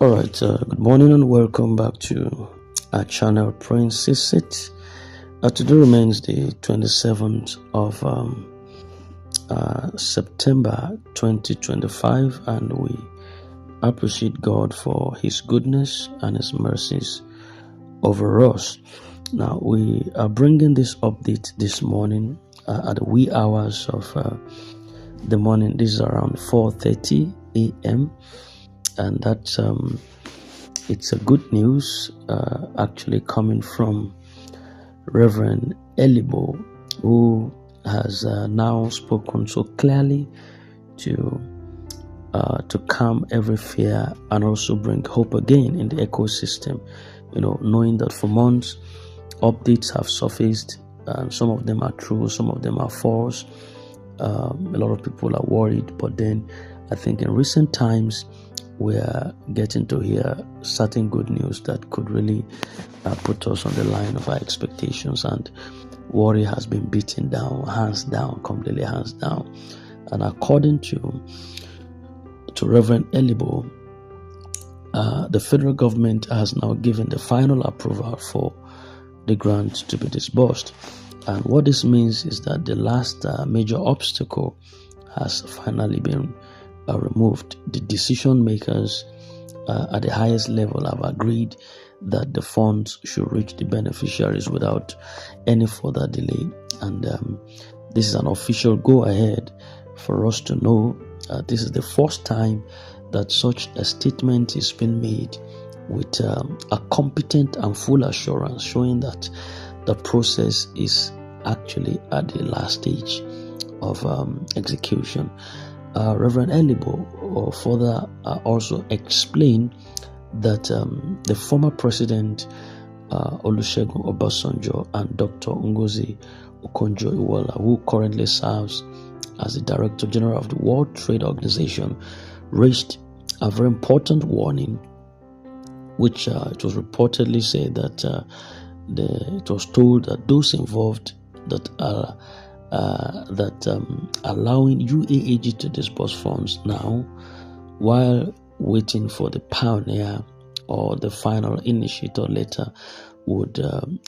All right, good morning and welcome back to our channel Prince Sit. Today remains the 27th of September 2025, and we appreciate God for His goodness and His mercies over us. Now, we are bringing this update this morning at the wee hours of the morning. This is around 4:30 a.m. and that's it's a good news actually coming from Reverend Elibo, who has now spoken so clearly to calm every fear and also bring hope again in the ecosystem. Knowing that for months updates have surfaced, some of them are true, some of them are false. A lot of people are worried, but then I think in recent times we are getting to hear certain good news that could really put us on the line of our expectations, and worry has been beaten down, completely hands down. And according to Reverend Elibo, the federal government has now given the final approval for the grant to be disbursed. And what this means is that the last major obstacle has finally been removed. The decision makers at the highest level have agreed that the funds should reach the beneficiaries without any further delay. And this is an official go-ahead for us to know. This is the first time that such a statement is being made with a competent and full assurance, showing that the process is actually at the last stage of execution. Reverend Elibo further also explained that the former president Olusegun Obasanjo and Dr. Ngozi Okonjo-Iweala, who currently serves as the Director General of the World Trade Organization, raised a very important warning, which it was reportedly said that it was told that those involved that allowing UAAG to disburse funds now while waiting for the pioneer or the final initiator later would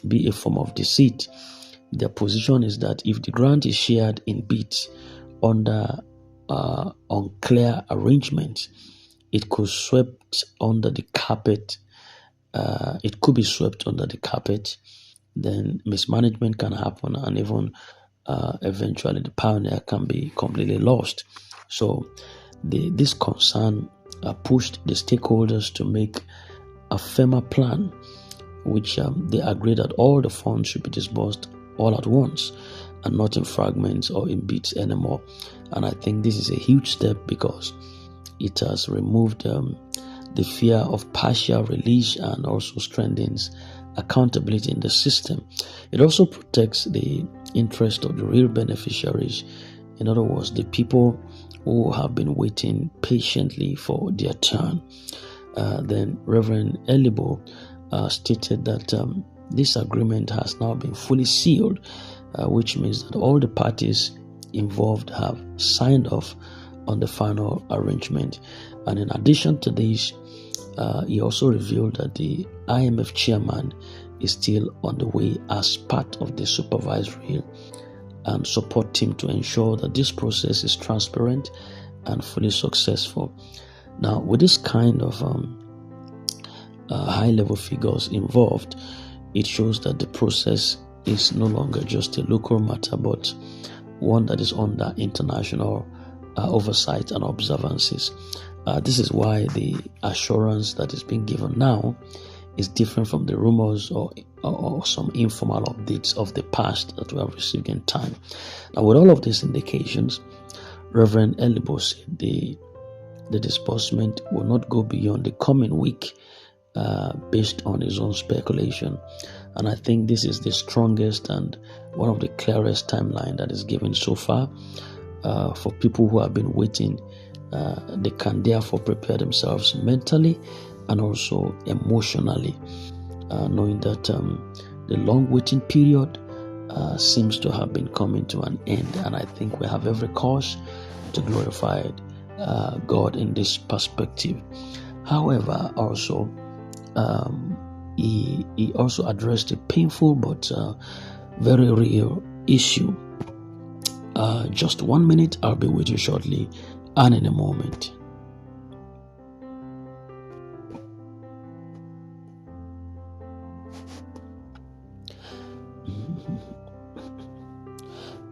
be a form of deceit. Their position is that if the grant is shared in bits under unclear arrangement, it could swept under the carpet. It could be swept under the carpet. Then mismanagement can happen, and even eventually the pioneer can be completely lost. So this concern pushed the stakeholders to make a firmer plan, which they agreed that all the funds should be disbursed all at once and not in fragments or in bits anymore. And I think this is a huge step because it has removed the fear of partial release and also strengthens accountability in the system. It also protects the interest of the real beneficiaries. In other words, the people who have been waiting patiently for their turn. Then Reverend Elibo stated that this agreement has now been fully sealed, which means that all the parties involved have signed off on the final arrangement. And in addition to this, he also revealed that the IMF chairman is still on the way as part of the supervisory and support team to ensure that this process is transparent and fully successful. Now, with this kind of high-level figures involved, it shows that the process is no longer just a local matter, but one that is under international oversight and observances. This is why the assurance that is being given now is different from the rumors or some informal updates of the past that we have received in time. Now, with all of these indications, Reverend Elibo said the disbursement will not go beyond the coming week based on his own speculation. And I think this is the strongest and one of the clearest timeline that is given so far for people who have been waiting. They can therefore prepare themselves mentally and also emotionally, knowing that the long waiting period seems to have been coming to an end. And I think we have every cause to glorify God in this perspective. However, also he also addressed a painful but very real issue. Just 1 minute, I'll be with you shortly and in a moment.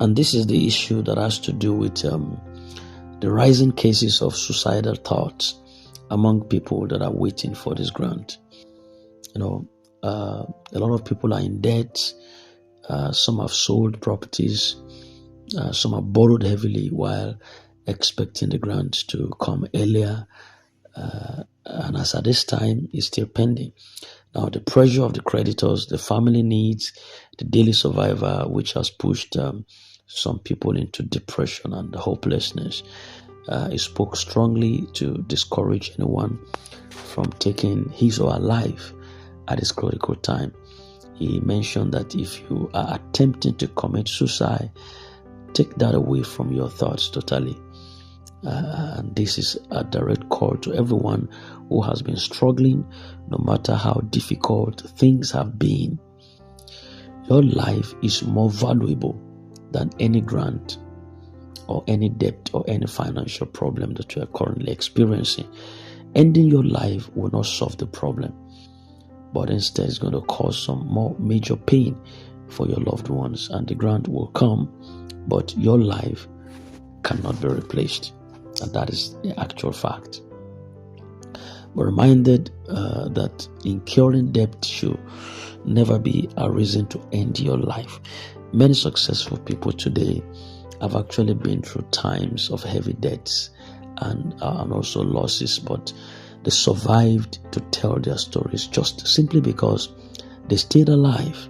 And this is the issue that has to do with the rising cases of suicidal thoughts among people that are waiting for this grant. A lot of people are in debt. Some have sold properties. Some have borrowed heavily while expecting the grant to come earlier. And as at this time, it's still pending. Now, the pressure of the creditors, the family needs, the daily survival, which has pushed some people into depression and hopelessness. He spoke strongly to discourage anyone from taking his or her life at this critical time. He mentioned that if you are attempting to commit suicide, take that away from your thoughts totally. And this is a direct call to everyone who has been struggling, no matter how difficult things have been. Your life is more valuable than any grant or any debt or any financial problem that you are currently experiencing. Ending your life will not solve the problem, but instead it's going to cause some more major pain for your loved ones, and the grant will come, but your life cannot be replaced. And that is the actual fact. We're reminded that incurring debt should never be a reason to end your life. Many successful people today have actually been through times of heavy debts and also losses, but they survived to tell their stories just simply because they stayed alive.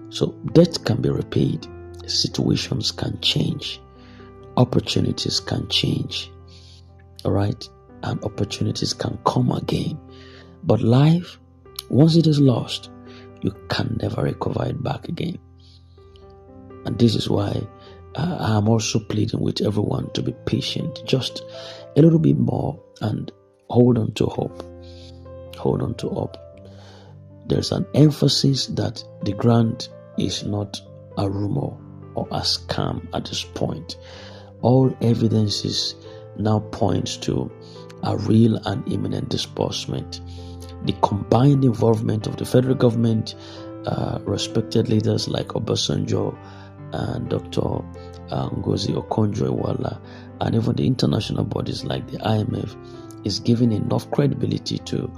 So debt can be repaid, situations can change, opportunities can change, all right, and opportunities can come again. But life, once it is lost, you can never recover it back again. And this is why I am also pleading with everyone to be patient, just a little bit more, and hold on to hope. Hold on to hope. There's an emphasis that the grant is not a rumor or a scam at this point. All evidences now points to a real and imminent disbursement. The combined involvement of the federal government, respected leaders like Obasanjo and Dr. Ngozi Okonjo-Iweala, and even the international bodies like the IMF, is giving enough credibility to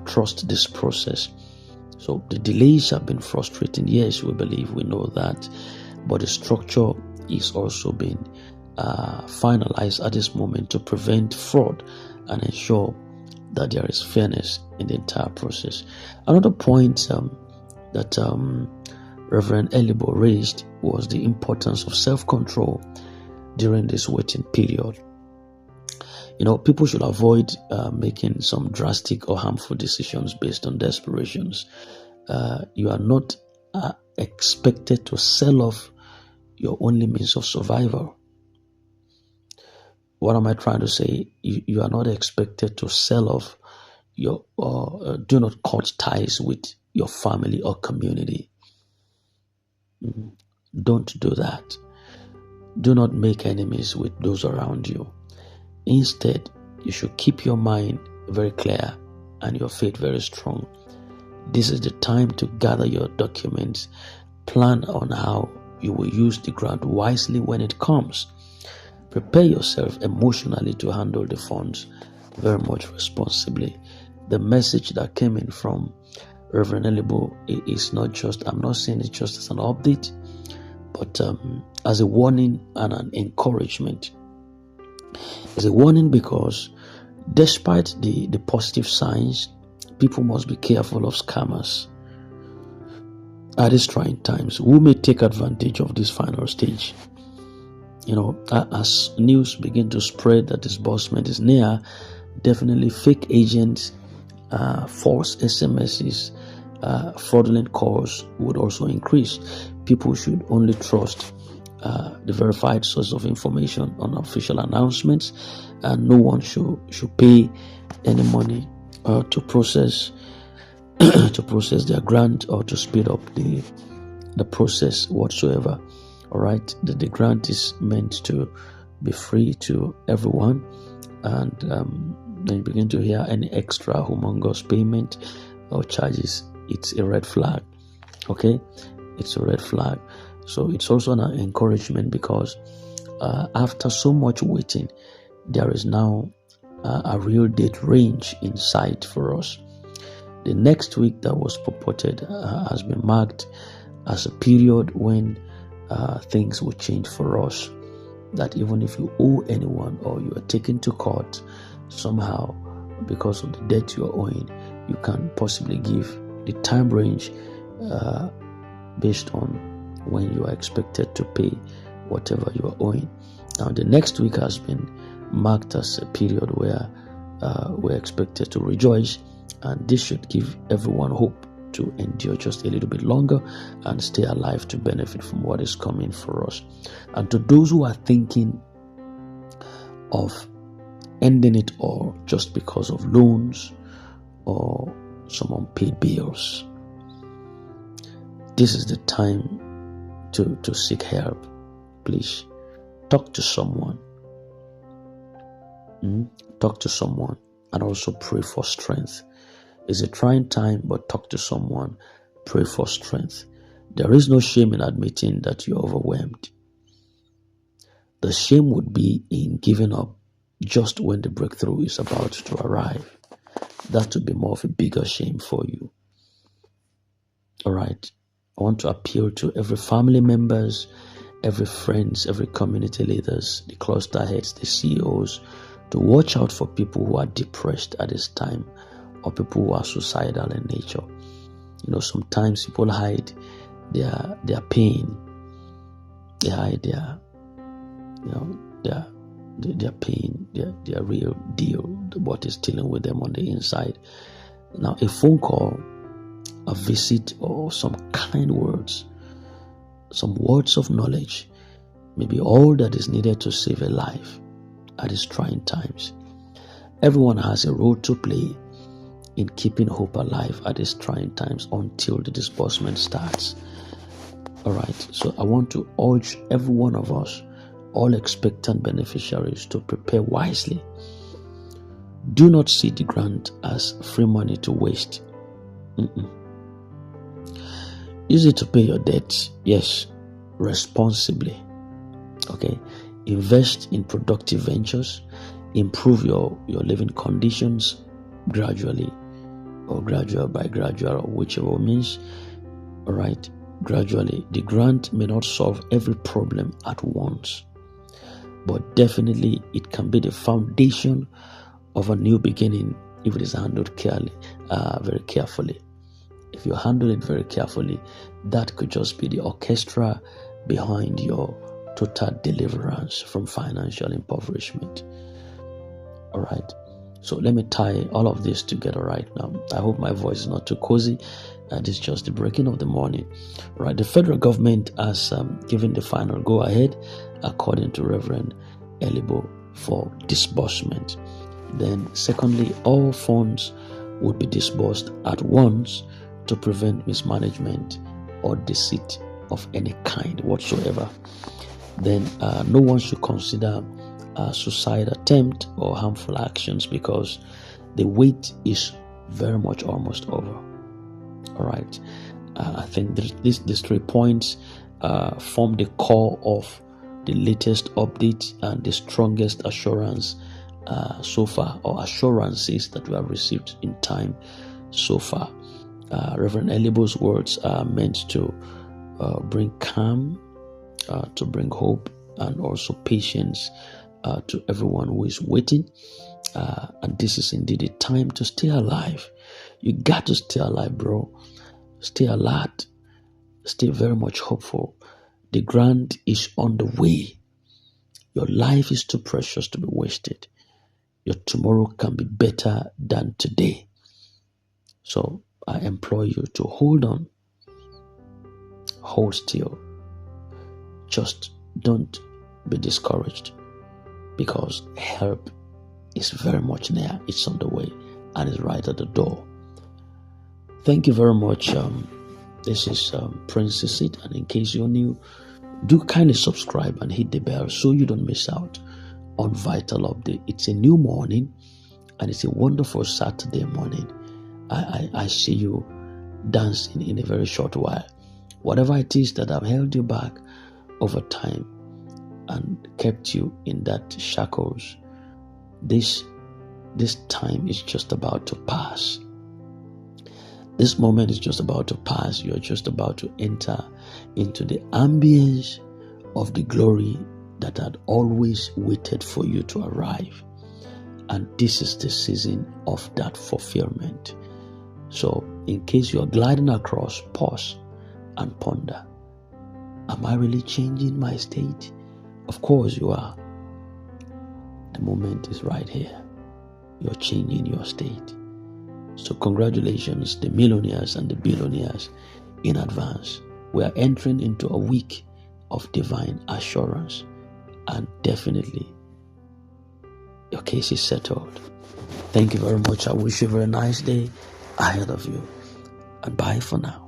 trust this process. So the delays have been frustrating. Yes, we believe, we know that, but the structure is also being finalized at this moment to prevent fraud and ensure that there is fairness in the entire process. Another point that Reverend Elibo raised was the importance of self-control during this waiting period. People should avoid making some drastic or harmful decisions based on desperations. You are not expected to sell off your only means of survival. What am I trying to say? You are not expected to sell off your, do not cut ties with your family or community. Don't do that. Do not make enemies with those around you. Instead, you should keep your mind very clear and your faith very strong. This is the time to gather your documents, plan on how you will use the grant wisely when it comes. Prepare yourself emotionally to handle the funds very much responsibly. The message that came in from Reverend Elibo is not just, I'm not saying it just as an update, but as a warning and an encouragement. It's a warning because despite the positive signs, people must be careful of scammers at these trying times who may take advantage of this final stage. As news begin to spread that disbursement is near, definitely fake agents, false SMSs, fraudulent calls would also increase. People should only trust the verified source of information on official announcements, and no one should pay any money to process to process their grant or to speed up the process whatsoever. All right, the grant is meant to be free to everyone, and then you begin to hear any extra humongous payment or charges, it's a red flag. Okay, it's a red flag. So it's also an encouragement, because after so much waiting, there is now a real date range in sight for us. The next week that was purported has been marked as a period when things will change for us. That even if you owe anyone or you are taken to court somehow because of the debt you are owing, you can possibly give the time range based on when you are expected to pay whatever you are owing. Now, the next week has been marked as a period where we're expected to rejoice, and this should give everyone hope to endure just a little bit longer and stay alive to benefit from what is coming for us. And to those who are thinking of ending it all just because of loans or some unpaid bills, this is the time to seek help. Please talk to someone. Talk to someone, and also pray for strength. It's a trying time, but talk to someone, pray for strength. There is no shame in admitting that you're overwhelmed. The shame would be in giving up just when the breakthrough is about to arrive. That would be more of a bigger shame for you. All right. I want to appeal to every family members, every friends, every community leaders, the cluster heads, the CEOs, to watch out for people who are depressed at this time, or people who are suicidal in nature. You know, sometimes people hide their pain. They hide their pain, their real deal, what is dealing with them on the inside. Now, a phone call, a visit, or some kind words, some words of knowledge may be all that is needed to save a life at these trying times. Everyone has a role to play in keeping hope alive at these trying times until the disbursement starts. All right, so I want to urge every one of us, all expectant beneficiaries, to prepare wisely. Do not see the grant as free money to waste. Use it to pay your debts, yes, responsibly. Okay, invest in productive ventures, improve your living conditions gradually, or gradual by gradual, or whichever means. All right, gradually. The grant may not solve every problem at once, but definitely it can be the foundation of a new beginning if it is handled very carefully. If you handle it very carefully, that could just be the orchestra behind your total deliverance from financial impoverishment. All right. So let me tie all of this together right now. I hope my voice is not too cozy. This is just the breaking of the morning. All right. The federal government has given the final go-ahead, according to Reverend Elibo, for disbursement. Then, secondly, all funds would be disbursed at once to prevent mismanagement or deceit of any kind whatsoever. Then no one should consider a suicide attempt or harmful actions, because the wait is very much almost over. All right. I think these 3 points form the core of the latest update and the strongest assurance so far, or assurances that we have received in time so far. Reverend Elibo's words are meant to bring calm, to bring hope, and also patience to everyone who is waiting. And this is indeed a time to stay alive. You got to stay alive, bro. Stay alert. Stay very much hopeful. The grant is on the way. Your life is too precious to be wasted. Your tomorrow can be better than today. So I implore you to hold on. Hold still. Just don't be discouraged, because help is very much near. It's on the way and is right at the door. Thank you very much. This is Prince Sit, and in case you're new, do kindly subscribe and hit the bell so you don't miss out on vital update. It's a new morning and it's a wonderful Saturday morning. I see you dancing in a very short while. Whatever it is that have held you back over time and kept you in that shackles, this time is just about to pass. This moment is just about to pass. You're just about to enter into the ambience of the glory that had always waited for you to arrive. And this is the season of that fulfillment. So, in case you're gliding across, pause and ponder. Am I really changing my state? Of course you are. The moment is right here. You're changing your state. So congratulations, the millionaires and the billionaires, in advance. We are entering into a week of divine assurance, and definitely your case is settled. Thank you very much. I wish you a very nice day ahead of you, and bye for now.